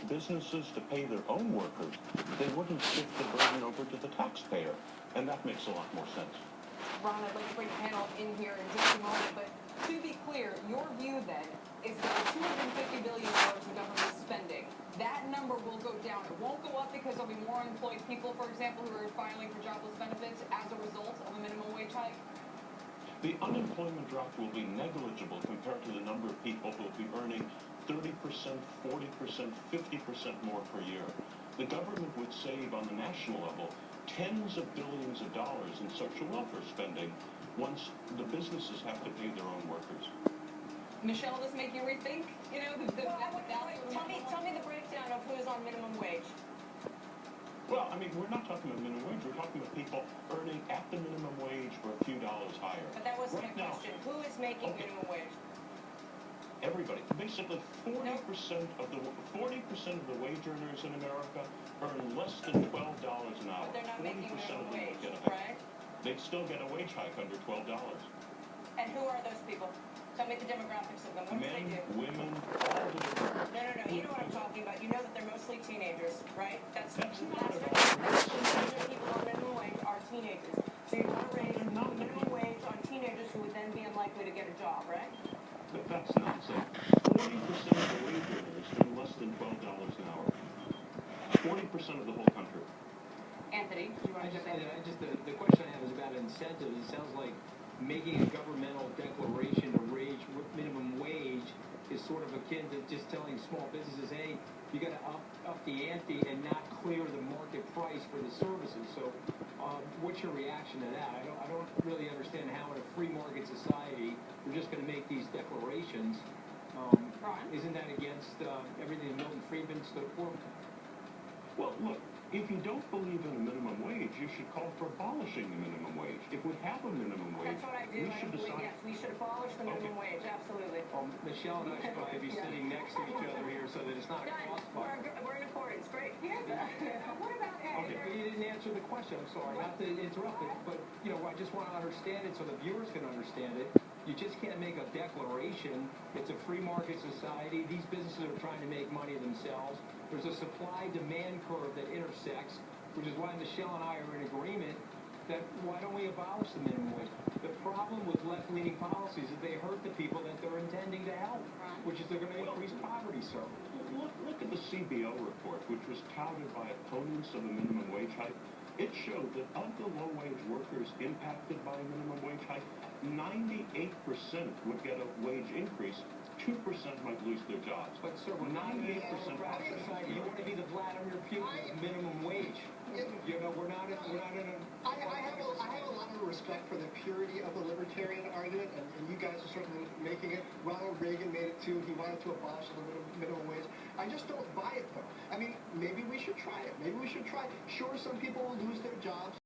businesses to pay their own workers, they wouldn't shift the burden over to the taxpayer, and that makes a lot more sense. Ron, I'd like to bring the panel in here in just a moment, but to be clear, your view then is that the $250 billion the government is spending, that number will go down. It won't go up because there'll be more unemployed people, for example, who are filing for jobless benefits as a result of a minimum wage hike? The unemployment drop will be negligible compared to the number of people who will be earning 30%, 40%, 50% more per year. The government would save on the national level tens of billions of dollars in social welfare spending once the businesses have to pay their own workers. Michelle, does this make you rethink, the value of Tell me the breakdown of who's on minimum wage. Well, I mean, we're not talking about minimum wage. We're talking about people earning at the minimum wage for a few dollars higher. But that wasn't right my question. Who is making minimum wage? Everybody. Basically, 40% of the wage earners in America earn less than $12 an hour. But they're not making minimum wage, right? They'd still get a wage hike under $12. And who are those people? Tell me the demographics of them. What do they do? Women, all the different. No. You know what I'm talking about. You know that they're mostly teenagers, right? That's not what people on minimum wage are teenagers. So you want to raise minimum wage on teenagers who would then be unlikely to get a job, right? But that's nonsense. 40% of the wage earners earn less than $12 an hour. 40% of the whole country. Anthony, do you want to jump in? The question I have is about incentives. It sounds like making a governmental declaration to raise minimum wage is sort of akin to just telling small businesses, hey, you got to up the ante and not clear the market price for the services. So what's your reaction to that? I don't really understand how in a free market society we're just going to make these declarations. Isn't that against everything Milton Friedman stood for? Well, look, if you don't believe in a minimum wage, you should call for abolishing the minimum wage. If we have a minimum wage, that's what I do. we should decide. Yes, we should abolish the minimum wage, absolutely. Michelle and I should probably be sitting next to each other here so that it's not a crossfire. We're in accordance. Great. What about Ed? Okay, but you didn't answer the question. I'm sorry, not to interrupt it, but I just want to understand it so the viewers can understand it. You just can't make a declaration. It's a free market society. These businesses are trying to make money themselves. There's a supply-demand curve that intersects, which is why Michelle and I are in agreement that why don't we abolish the minimum wage? The problem with left-leaning policies is they hurt the people that they're intending to help, which is they're going to increase poverty, sir. Look at the CBO report, which was touted by opponents of a minimum wage hike. It showed that of the low-wage workers impacted by a minimum wage hike, 98% would get a wage increase. 2% might lose their jobs. But, sir, we're not in a democratic society. You want to be the Vladimir Putin's minimum wage. We're not in a... I have a lot of respect for the purity of the libertarian argument, and you guys are certainly making it. Ronald Reagan made it too. He wanted to abolish the minimum wage. I just don't buy it, though. I mean, maybe we should try it. Maybe we should try it. Sure, some people will lose their jobs.